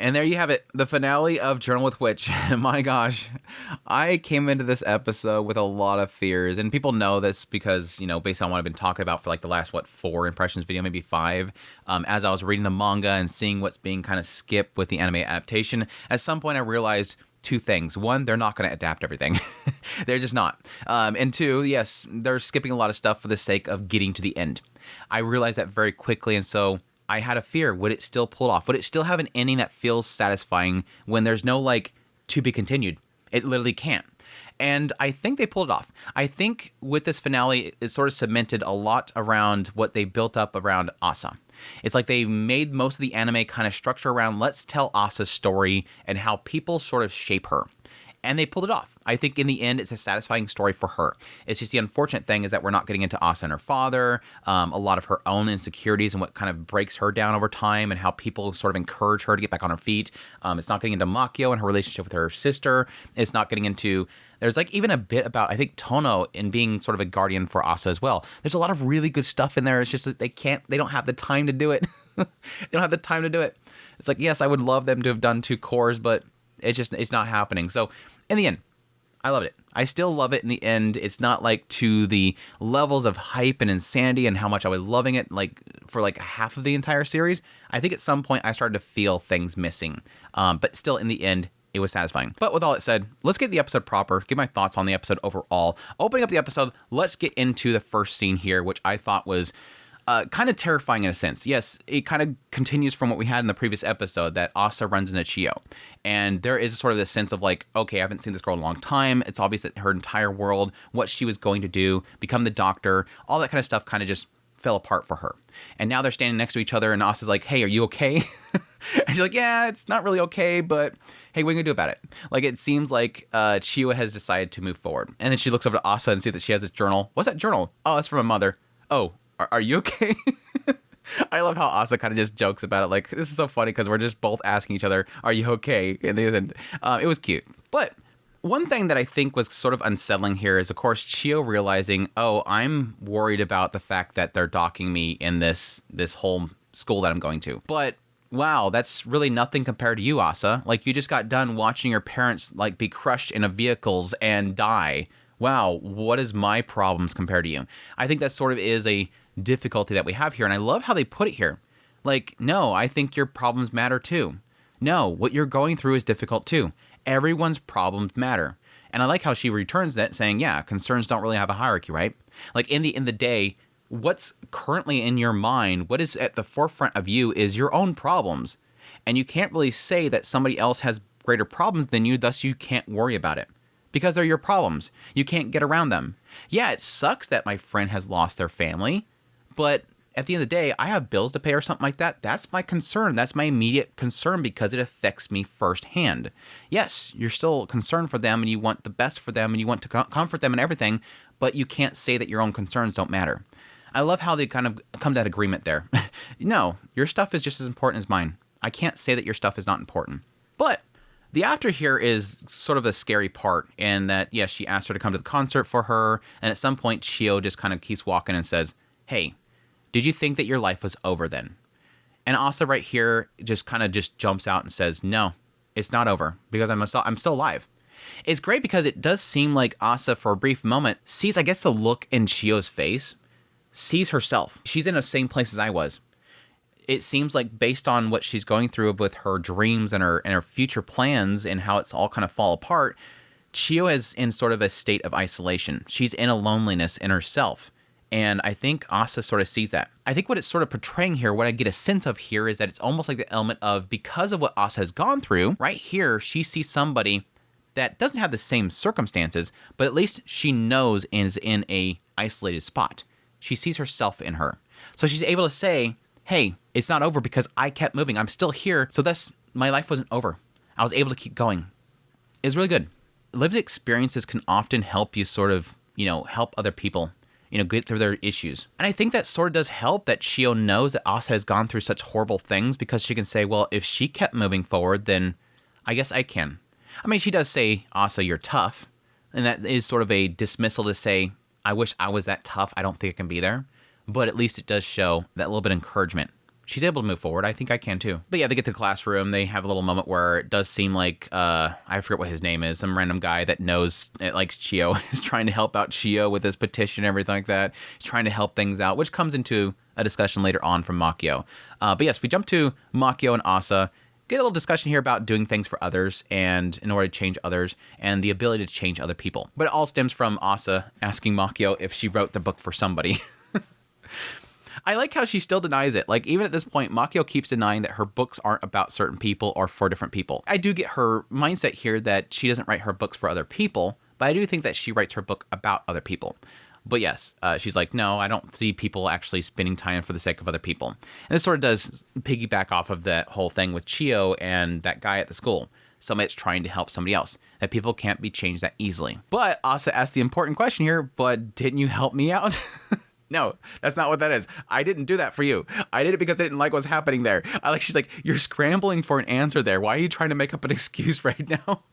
And there you have it, the finale of Journal with Witch. My gosh, I came into this episode with a lot of fears, and people know this because, you know, based on what I've been talking about for like the last, 4 impressions video, maybe 5, as I was reading the manga and seeing what's being kind of skipped with the anime adaptation, at some point I realized 2 things. 1, they're not going to adapt everything. They're just not. And 2, yes, they're skipping a lot of stuff for the sake of getting to the end. I realized that very quickly, and so I had a fear. Would it still pull it off? Would it still have an ending that feels satisfying when there's no, like, to be continued? It literally can't. And I think they pulled it off. I think with this finale, it sort of cemented a lot around what they built up around Asa. It's like they made most of the anime kind of structure around, let's tell Asa's story and how people sort of shape her. And they pulled it off. I think in the end, it's a satisfying story for her. It's just the unfortunate thing is that we're not getting into Asa and her father, a lot of her own insecurities and what kind of breaks her down over time and how people sort of encourage her to get back on her feet. It's not getting into Makio and her relationship with her sister. It's not getting into... There's like even a bit about, I think, Tono in being sort of a guardian for Asa as well. There's a lot of really good stuff in there. It's just that they don't have the time to do it. They don't have the time to do it. It's like, yes, I would love them to have done 2 cores, but it's not happening. So in the end, I loved it. I still love it in the end. It's not like to the levels of hype and insanity and how much I was loving it like for like half of the entire series. I think at some point I started to feel things missing. But still in the end, it was satisfying. But with all that said, let's get the episode proper, give my thoughts on the episode overall. Opening up the episode, let's get into the first scene here, which I thought was kind of terrifying in a sense. Yes, it kind of continues from what we had in the previous episode, that Asa runs into Chio. And there is sort of this sense of like, okay, I haven't seen this girl in a long time. It's obvious that her entire world, what she was going to do, become the doctor, all that kind of stuff kind of just fell apart for her. And now they're standing next to each other and Asa's like, hey, are you okay? And she's like, yeah, it's not really okay, but hey, what are you gonna do about it? Like, it seems like Chio has decided to move forward. And then she looks over to Asa and sees that she has this journal. What's that journal? Oh, it's from a mother. Oh, are you okay? I love how Asa kind of just jokes about it. Like, this is so funny because we're just both asking each other, are you okay? And then it was cute. But one thing that I think was sort of unsettling here is, of course, Chio realizing, oh, I'm worried about the fact that they're docking me in this whole school that I'm going to. But wow, that's really nothing compared to you, Asa. Like, you just got done watching your parents like be crushed in vehicles and die. Wow, what is my problems compared to you? I think that sort of is a difficulty that we have here, and I love how they put it here. Like, no, I think your problems matter too. No, what you're going through is difficult too. Everyone's problems matter. And I like how she returns that saying, yeah, concerns don't really have a hierarchy, right? Like, in the day, what's currently in your mind, what is at the forefront of you is your own problems. And you can't really say that somebody else has greater problems than you, thus you can't worry about it. Because they're your problems. You can't get around them. Yeah, it sucks that my friend has lost their family, but at the end of the day, I have bills to pay or something like that. That's my concern. That's my immediate concern because it affects me firsthand. Yes, you're still concerned for them and you want the best for them and you want to comfort them and everything, but you can't say that your own concerns don't matter. I love how they kind of come to that agreement there. No, your stuff is just as important as mine. I can't say that your stuff is not important. But the after here is sort of a scary part in that, yes, she asked her to come to the concert for her, and at some point, Chio just kind of keeps walking and says, hey, did you think that your life was over then? And Asa right here just kind of just jumps out and says, no, it's not over because I'm still alive. It's great because it does seem like Asa, for a brief moment, sees, I guess, the look in Chio's face, sees herself. She's in the same place as I was. It seems like based on what she's going through with her dreams and her future plans and how it's all kind of fall apart, Chio is in sort of a state of isolation. She's in a loneliness in herself. And I think Asa sort of sees that. I think what it's sort of portraying here, what I get a sense of here is that it's almost like the element of, because of what Asa has gone through, right here, she sees somebody that doesn't have the same circumstances, but at least she knows is in a isolated spot. She sees herself in her. So she's able to say, hey, it's not over because I kept moving. I'm still here. So thus, my life wasn't over. I was able to keep going. It was really good. Lived experiences can often help you sort of, help other people, get through their issues. And I think that sort of does help that Chio knows that Asa has gone through such horrible things, because she can say, well, if she kept moving forward, then I guess I can. I mean, she does say, Asa, you're tough. And that is sort of a dismissal to say, I wish I was that tough. I don't think I can be there. But at least it does show that little bit of encouragement. she's able to move forward. I think I can too. But yeah, they get to the classroom. They have a little moment where it does seem like, I forget what his name is, some random guy that knows, likes Chio, is trying to help out Chio with his petition and everything like that. He's trying to help things out, which comes into a discussion later on from Makio. But yes, we jump to Makio and Asa. Get a little discussion here about doing things for others and in order to change others and the ability to change other people. But it all stems from Asa asking Makio if she wrote the book for somebody. I like how she still denies it. Like, even at this point, Makio keeps denying that her books aren't about certain people or for different people. I do get her mindset here that she doesn't write her books for other people, but I do think that she writes her book about other people. But yes, she's like, no, I don't see people actually spending time for the sake of other people. And this sort of does piggyback off of that whole thing with Chio and that guy at the school. Somebody that's trying to help somebody else. That people can't be changed that easily. But Asa asked the important question here, but didn't you help me out? No, that's not what that is. I didn't do that for you. I did it because I didn't like what's happening there. She's like, you're scrambling for an answer there. Why are you trying to make up an excuse right now?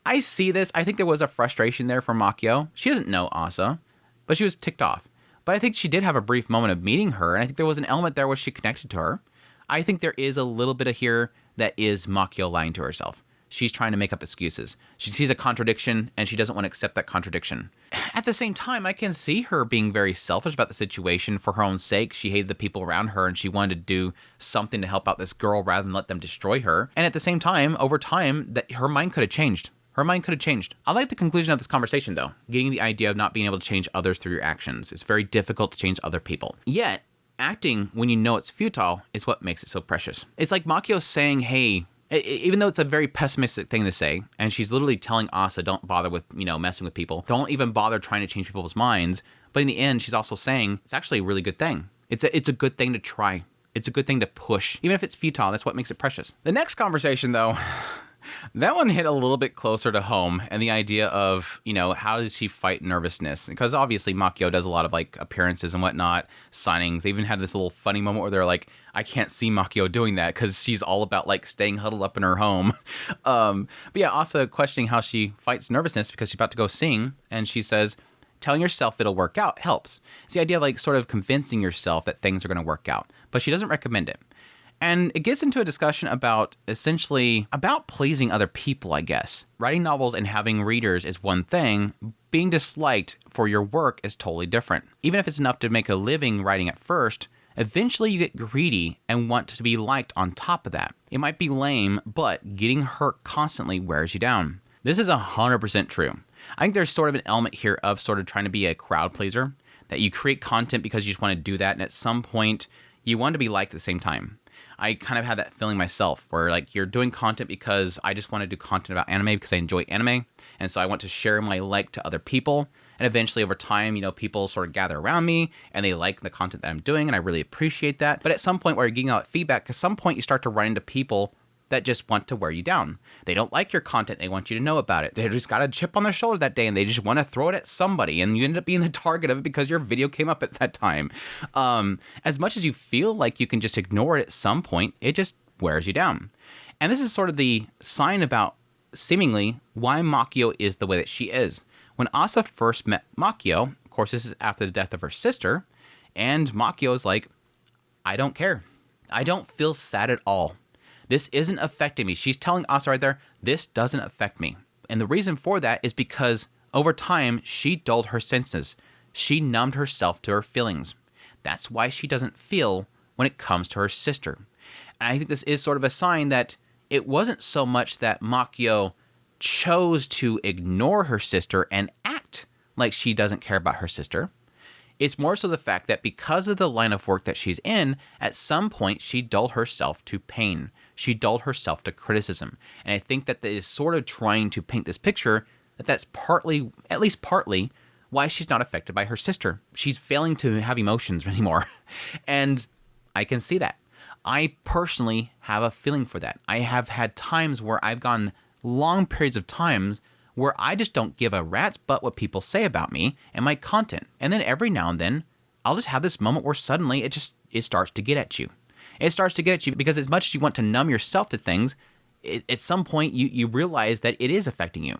I see this. I think there was a frustration there for Makio. She doesn't know Asa, but she was ticked off. But I think she did have a brief moment of meeting her, and I think there was an element there where she connected to her. I think there is a little bit of here that is Makio lying to herself. She's trying to make up excuses. She sees a contradiction, and she doesn't want to accept that contradiction. At the same time, I can see her being very selfish about the situation for her own sake. She hated the people around her, and she wanted to do something to help out this girl rather than let them destroy her. And at the same time, over time, that her mind could have changed. Her mind could have changed. I like the conclusion of this conversation, though. Getting the idea of not being able to change others through your actions. It's very difficult to change other people. Yet, acting when you know it's futile is what makes it so precious. It's like Makio saying, hey, even though it's a very pessimistic thing to say, and she's literally telling Asa, don't bother with, messing with people. Don't even bother trying to change people's minds. But in the end, she's also saying it's actually a really good thing. It's a good thing to try. It's a good thing to push. Even if it's futile, that's what makes it precious. The next conversation, though, that one hit a little bit closer to home, and the idea of, how does she fight nervousness? Because obviously Makio does a lot of appearances and whatnot, signings. They even had this little funny moment where they're like, I can't see Makio doing that because she's all about staying huddled up in her home. But yeah, Asa questioning how she fights nervousness because she's about to go sing, and she says, telling yourself it'll work out helps. It's the idea of sort of convincing yourself that things are going to work out, but she doesn't recommend it. And it gets into a discussion about essentially about pleasing other people, I guess. Writing novels and having readers is one thing. Being disliked for your work is totally different. Even if it's enough to make a living writing at first, eventually you get greedy and want to be liked on top of that. It might be lame, but getting hurt constantly wears you down. This is 100% true. I think there's sort of an element here of sort of trying to be a crowd pleaser, that you create content because you just want to do that, and at some point you want to be liked at the same time. I kind of had that feeling myself where you're doing content because I just want to do content about anime because I enjoy anime. And so I want to share my like to other people. And eventually over time, people sort of gather around me and they like the content that I'm doing. And I really appreciate that. But at some point where you're getting out feedback, at some point you start to run into people that just want to wear you down. They don't like your content. They want you to know about it. They just got a chip on their shoulder that day and they just want to throw it at somebody. And you end up being the target of it because your video came up at that time. As much as you feel like you can just ignore it at some point, it just wears you down. And this is sort of the sign about seemingly why Makio is the way that she is. When Asa first met Makio, of course, this is after the death of her sister, and Makio is like, I don't care. I don't feel sad at all. This isn't affecting me. She's telling Asa right there, this doesn't affect me. And the reason for that is because over time, she dulled her senses. She numbed herself to her feelings. That's why she doesn't feel when it comes to her sister. And I think this is sort of a sign that it wasn't so much that Makio chose to ignore her sister and act like she doesn't care about her sister. It's more so the fact that because of the line of work that she's in, at some point she dulled herself to pain. She dulled herself to criticism. And I think that is sort of trying to paint this picture that that's partly, at least partly, why she's not affected by her sister. She's failing to have emotions anymore. And I can see that. I personally have a feeling for that. I have had times where I've gone long periods of times where I just don't give a rat's butt what people say about me and my content. And then every now and then, I'll just have this moment where suddenly it starts to get at you. It starts to get at you because as much as you want to numb yourself to things, at some point you realize that it is affecting you.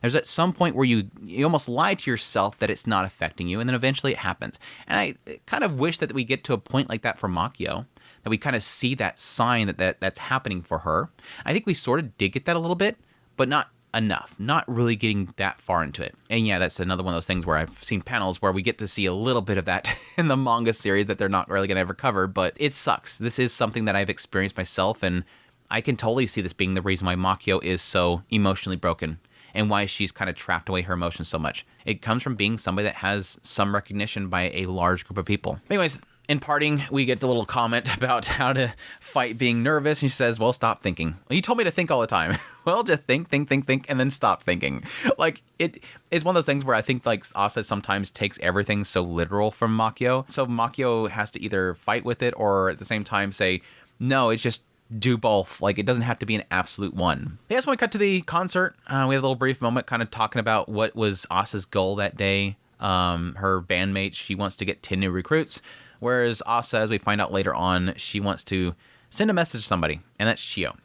There's at some point where you almost lie to yourself that it's not affecting you, and then eventually it happens. And I kind of wish that we get to a point like that for Makio. that we kind of see that sign that's happening for her. I think we sort of did get that a little bit, but not enough, not really getting that far into it. And yeah, that's another one of those things where I've seen panels where we get to see a little bit of that in the manga series that they're not really going to ever cover, but it sucks. This is something that I've experienced myself, and I can totally see this being the reason why Makio is so emotionally broken and why she's kind of trapped away her emotions so much. It comes from being somebody that has some recognition by a large group of people. Anyways, in parting, we get the little comment about how to fight being nervous. He says, well, stop thinking. Well, you told me to think all the time. Well, just think, and then stop thinking. Like, it's one of those things where I think, like, Asa sometimes takes everything so literal from Makio. So Makio has to either fight with it or at the same time say, no, it's just do both. Like, it doesn't have to be an absolute one. Yes, when we cut to the concert, we had a little brief moment kind of talking about what was Asa's goal that day. Her bandmate, she wants to get 10 new recruits. Whereas Asa, as we find out later on, she wants to send a message to somebody, and that's Chio.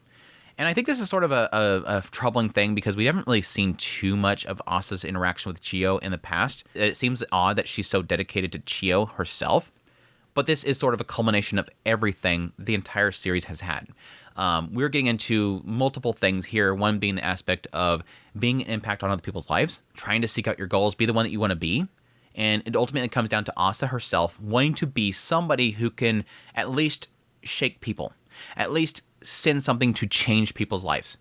And I think this is sort of a troubling thing because we haven't really seen too much of Asa's interaction with Chio in the past. It seems odd that she's so dedicated to Chio herself, but this is sort of a culmination of everything the entire series has had. We're getting into multiple things here, one being the aspect of being an impact on other people's lives, trying to seek out your goals, be the one that you want to be. And it ultimately comes down to Asa herself wanting to be somebody who can at least shake people, at least send something to change people's lives,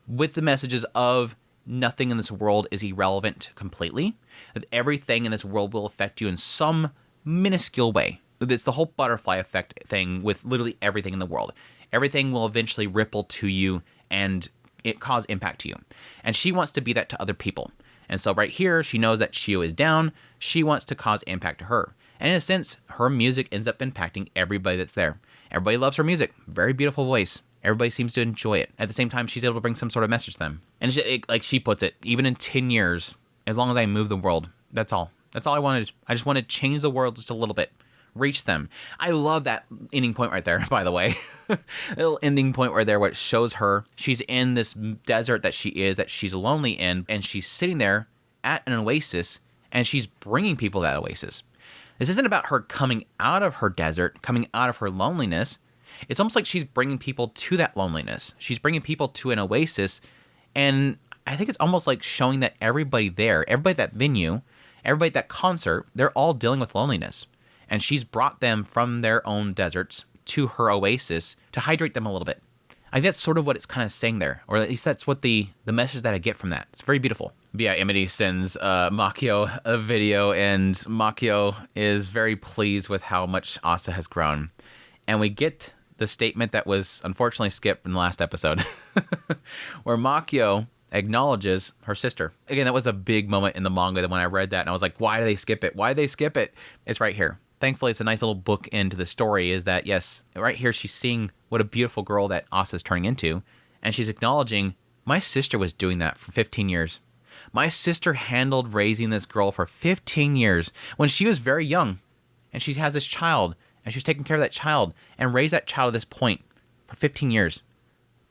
with the messages of nothing in this world is irrelevant completely, that everything in this world will affect you in some minuscule way. It's the whole butterfly effect thing with literally everything in the world. Everything will eventually ripple to you and it cause impact to you. And she wants to be that to other people. And so right here, she knows that Chio is down. She wants to cause impact to her. And in a sense, her music ends up impacting everybody that's there. Everybody loves her music. Very beautiful voice. Everybody seems to enjoy it. At the same time, she's able to bring some sort of message to them. And like she puts it, even in 10 years, as long as I move the world, that's all. That's all I wanted. I just want to change the world just a little bit. Reach them. I love that ending point right there, by the way. A little ending point right there where it shows her. She's in this desert that she's lonely in, and she's sitting there at an oasis, and she's bringing people to that oasis. This isn't about her coming out of her desert, coming out of her loneliness. It's almost like she's bringing people to that loneliness. She's bringing people to an oasis, and I think it's almost like showing that everybody there, everybody at that venue, everybody at that concert, they're all dealing with loneliness. And she's brought them from their own deserts to her oasis to hydrate them a little bit. I think that's sort of what it's kind of saying there, or at least that's what the message that I get from that. It's very beautiful. But yeah, Amity sends Makio a video, and Makio is very pleased with how much Asa has grown. And we get the statement that was unfortunately skipped in the last episode, where Makio acknowledges her sister. Again, that was a big moment in the manga that when I read that, and I was like, why do they skip it? Why did they skip it? It's right here. Thankfully, it's a nice little book into the story, is that, yes, right here she's seeing what a beautiful girl that Asa's turning into, and she's acknowledging, my sister was doing that for 15 years. My sister handled raising this girl for 15 years when she was very young, and she has this child, and she was taking care of that child, and raised that child at this point for 15 years.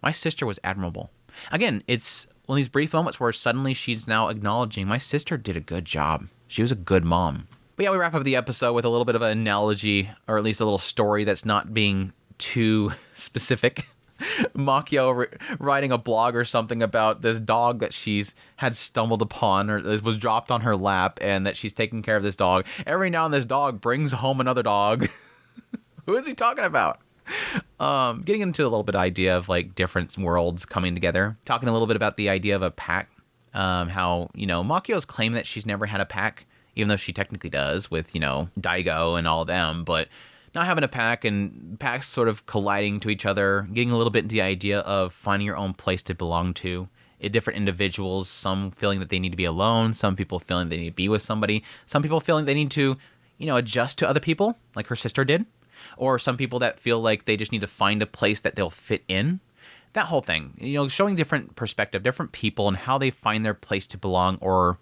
My sister was admirable. Again, it's one of these brief moments where suddenly she's now acknowledging, my sister did a good job. She was a good mom. But yeah, we wrap up the episode with a little bit of an analogy, or at least a little story that's not being too specific. Makio writing a blog or something about this dog that she's had stumbled upon, or was dropped on her lap, and that she's taking care of this dog. Every now and then this dog brings home another dog. Who is he talking about? Getting into a little bit of idea of like different worlds coming together. Talking a little bit about the idea of a pack. How, Makio's claimed that she's never had a pack, even though she technically does with, Daigo and all of them, but not having a pack and packs sort of colliding to each other, getting a little bit into the idea of finding your own place to belong to. Different individuals, some feeling that they need to be alone, some people feeling they need to be with somebody, some people feeling they need to, adjust to other people, like her sister did, or some people that feel like they just need to find a place that they'll fit in. That whole thing, showing different perspective, different people and how they find their place to belong, or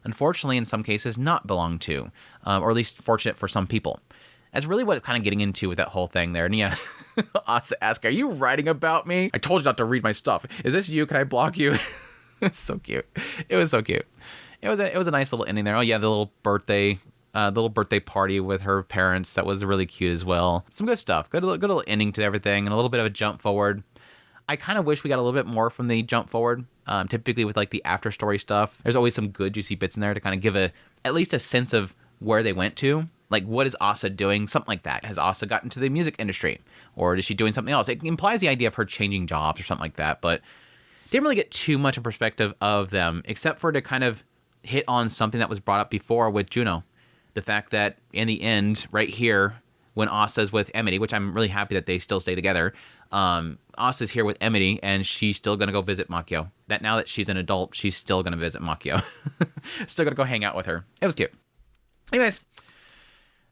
unfortunately, in some cases, not belong to, or at least fortunate for some people. That's really what it's kind of getting into with that whole thing there. And yeah, Asa asked, are you writing about me? I told you not to read my stuff. Is this you? Can I block you? It's so cute. It was so cute. It was a nice little ending there. Oh yeah, the little birthday little birthday party with her parents. That was really cute as well. Some good stuff. Good little ending to everything, and a little bit of a jump forward. I kind of wish we got a little bit more from the jump forward. Typically with like the after story stuff, there's always some good juicy bits in there to kind of give at least a sense of where they went to. Like, what is Asa doing? Something like that. Has Asa gotten to the music industry? Or is she doing something else? It implies the idea of her changing jobs or something like that, but didn't really get too much of perspective of them, except for to kind of hit on something that was brought up before with Juno. The fact that in the end, right here, when Asa's with Emily, which I'm really happy that they still stay together, Asa's here with Emily, and she's still going to go visit Makio. That now that she's an adult, she's still going to visit Makio. Still going to go hang out with her. It was cute. Anyways,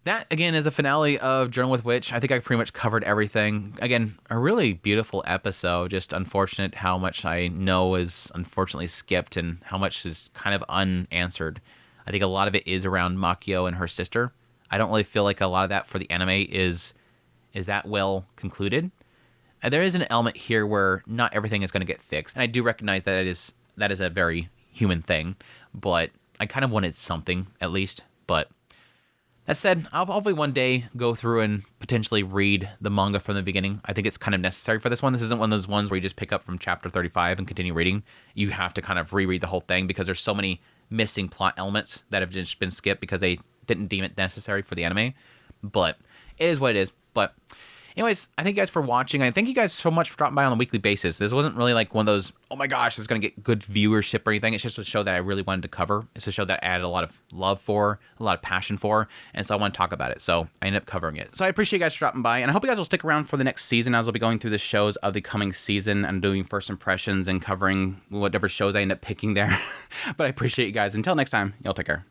that, again, is the finale of Journal with Witch. I think I pretty much covered everything. Again, a really beautiful episode. Just unfortunate how much I know is unfortunately skipped and how much is kind of unanswered. I think a lot of it is around Makio and her sister. I don't really feel like a lot of that for the anime is that well concluded. And there is an element here where not everything is going to get fixed. And I do recognize that that is a very human thing. But I kind of wanted something, at least. But that said, I'll probably one day go through and potentially read the manga from the beginning. I think it's kind of necessary for this one. This isn't one of those ones where you just pick up from chapter 35 and continue reading. You have to kind of reread the whole thing because there's so many missing plot elements that have just been skipped because they didn't deem it necessary for the anime. But it is what it is. But anyways, I thank you guys for watching. I thank you guys so much for dropping by on a weekly basis. This wasn't really like one of those, oh my gosh, this is going to get good viewership or anything. It's just a show that I really wanted to cover. It's a show that I added a lot of love for, a lot of passion for, and so I want to talk about it. So I ended up covering it. So I appreciate you guys for dropping by, and I hope you guys will stick around for the next season as I'll be going through the shows of the coming season and doing first impressions and covering whatever shows I end up picking there. But I appreciate you guys. Until next time, y'all take care.